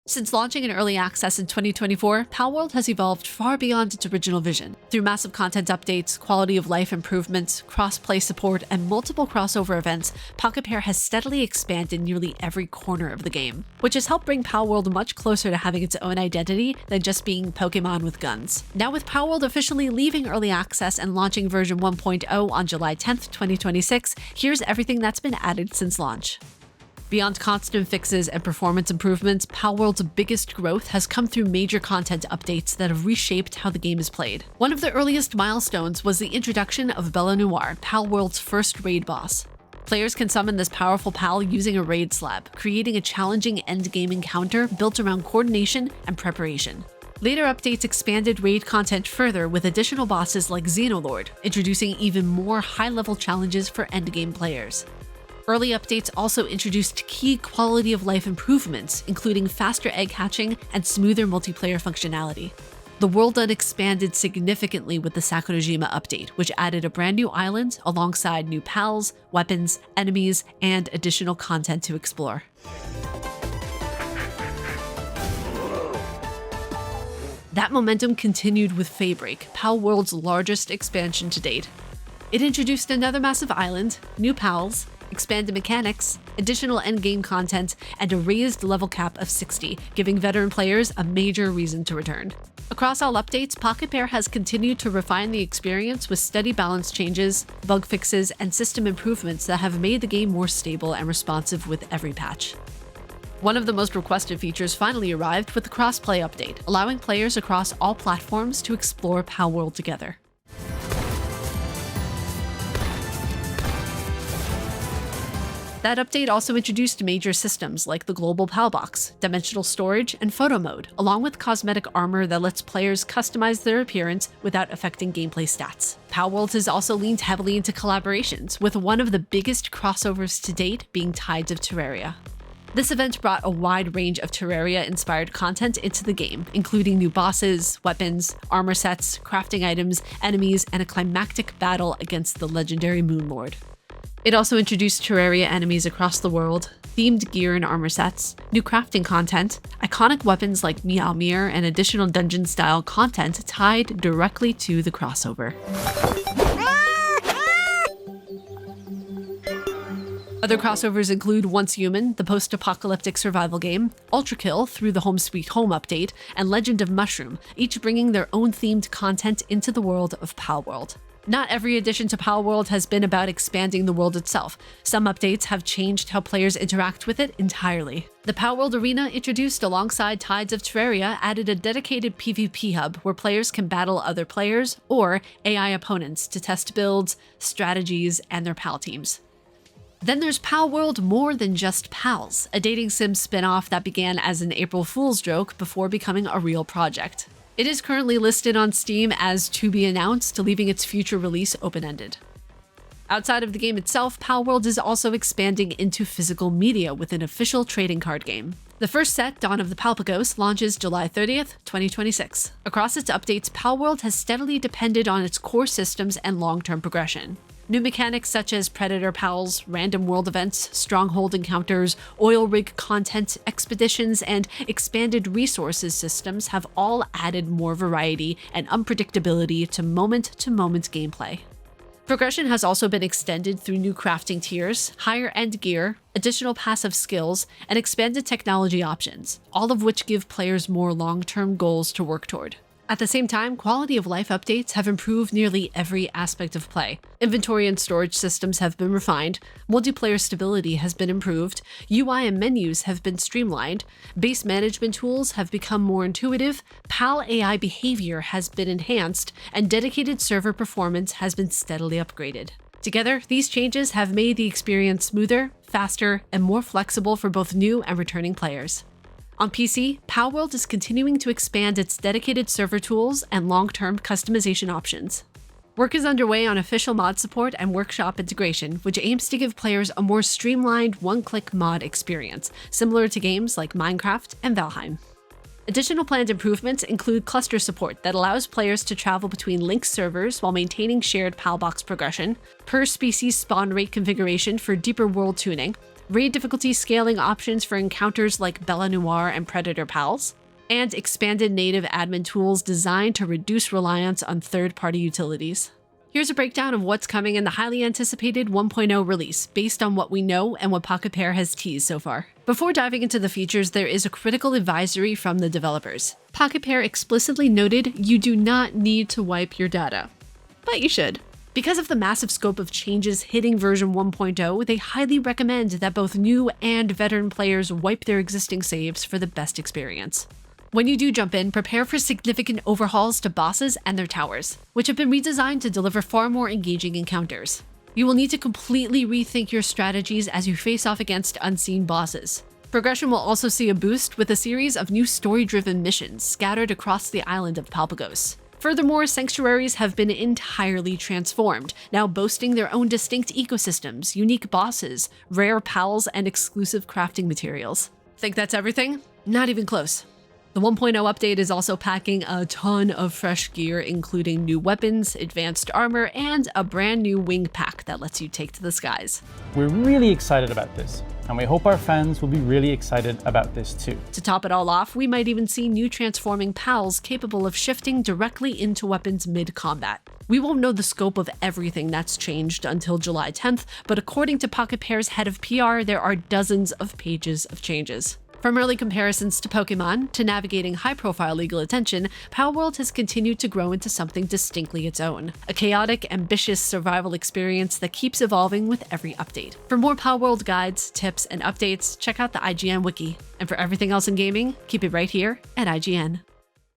Since launching in early access in 2024, Palworld has evolved far beyond its original vision. Through massive content updates, quality of life improvements, cross-play support, and multiple crossover events, Pocketpair has steadily expanded nearly every corner of the game, which has helped bring Palworld much closer to having its own identity than just being Pokemon with guns. Now with Palworld officially leaving early access and launching version 1.0 on July 10th, 2026, here's everything that's been added since launch. Beyond constant fixes and performance improvements, Palworld's biggest growth has come through major content updates that have reshaped how the game is played. One of the earliest milestones was the introduction of Bella Noir, Palworld's first raid boss. Players can summon this powerful pal using a raid slab, creating a challenging endgame encounter built around coordination and preparation. Later updates expanded raid content further with additional bosses like Xenolord, introducing even more high-level challenges for endgame players. Early updates also introduced key quality of life improvements, including faster egg hatching and smoother multiplayer functionality. The world then expanded significantly with the Sakurajima update, which added a brand new island alongside new pals, weapons, enemies, and additional content to explore. That momentum continued with Feybreak, Palworld's largest expansion to date. It introduced another massive island, new pals, expanded mechanics, additional endgame content, and a raised level cap of 60, giving veteran players a major reason to return. Across all updates, Pocketpair has continued to refine the experience with steady balance changes, bug fixes, and system improvements that have made the game more stable and responsive with every patch. One of the most requested features finally arrived with the Crossplay update, allowing players across all platforms to explore Palworld together. That update also introduced major systems like the global PAL box, dimensional storage, and photo mode, along with cosmetic armor that lets players customize their appearance without affecting gameplay stats. Palworld has also leaned heavily into collaborations, with one of the biggest crossovers to date being Tides of Terraria. This event brought a wide range of Terraria-inspired content into the game, including new bosses, weapons, armor sets, crafting items, enemies, and a climactic battle against the legendary Moonlord. It also introduced Terraria enemies across the world, themed gear and armor sets, new crafting content, iconic weapons like Meowmere, and additional dungeon-style content tied directly to the crossover. Other crossovers include Once Human, the post-apocalyptic survival game, Ultrakill through the Home Sweet Home update, and Legend of Mushroom, each bringing their own themed content into the world of Palworld. Not every addition to Palworld has been about expanding the world itself. Some updates have changed how players interact with it entirely. The Palworld Arena, introduced alongside Tides of Terraria, added a dedicated PvP hub where players can battle other players or AI opponents to test builds, strategies, and their PAL teams. Then there's Palworld More Than Just Pals, a dating sim spin-off that began as an April Fool's joke before becoming a real project. It is currently listed on Steam as to be announced, leaving its future release open-ended. Outside of the game itself, Palworld is also expanding into physical media with an official trading card game. The first set, Dawn of the Palpagos, launches July 30th, 2026. Across its updates, Palworld has steadily depended on its core systems and long-term progression. New mechanics such as Predator Pals, random world events, stronghold encounters, oil rig content, expeditions, and expanded resources systems have all added more variety and unpredictability to moment-to-moment gameplay. Progression has also been extended through new crafting tiers, higher end gear, additional passive skills, and expanded technology options, all of which give players more long-term goals to work toward. At the same time, quality of life updates have improved nearly every aspect of play. Inventory and storage systems have been refined, multiplayer stability has been improved, UI and menus have been streamlined, base management tools have become more intuitive, PAL AI behavior has been enhanced, and dedicated server performance has been steadily upgraded. Together, these changes have made the experience smoother, faster, and more flexible for both new and returning players. On PC, Palworld is continuing to expand its dedicated server tools and long-term customization options. Work is underway on official mod support and workshop integration, which aims to give players a more streamlined one-click mod experience, similar to games like Minecraft and Valheim. Additional planned improvements include cluster support that allows players to travel between linked servers while maintaining shared PAL box progression, per-species spawn rate configuration for deeper world tuning, raid difficulty scaling options for encounters like Bella Noire and Predator Pals, and expanded native admin tools designed to reduce reliance on third-party utilities. Here's a breakdown of what's coming in the highly anticipated 1.0 release, based on what we know and what Pocketpair has teased so far. Before diving into the features, there is a critical advisory from the developers. Pocketpair explicitly noted you do not need to wipe your data, but you should. Because of the massive scope of changes hitting version 1.0, they highly recommend that both new and veteran players wipe their existing saves for the best experience. When you do jump in, prepare for significant overhauls to bosses and their towers, which have been redesigned to deliver far more engaging encounters. You will need to completely rethink your strategies as you face off against unseen bosses. Progression will also see a boost with a series of new story-driven missions scattered across the island of Palpagos. Furthermore, sanctuaries have been entirely transformed, now boasting their own distinct ecosystems, unique bosses, rare pals, and exclusive crafting materials. Think that's everything? Not even close. The 1.0 update is also packing a ton of fresh gear, including new weapons, advanced armor, and a brand new wing pack that lets you take to the skies. We're really excited about this, and we hope our fans will be really excited about this too. To top it all off, we might even see new transforming pals capable of shifting directly into weapons mid-combat. We won't know the scope of everything that's changed until July 10th, but according to Pocketpair's head of PR, there are dozens of pages of changes. From early comparisons to Pokemon, to navigating high-profile legal attention, Palworld has continued to grow into something distinctly its own. A chaotic, ambitious survival experience that keeps evolving with every update. For more Palworld guides, tips, and updates, check out the IGN wiki. And for everything else in gaming, keep it right here at IGN.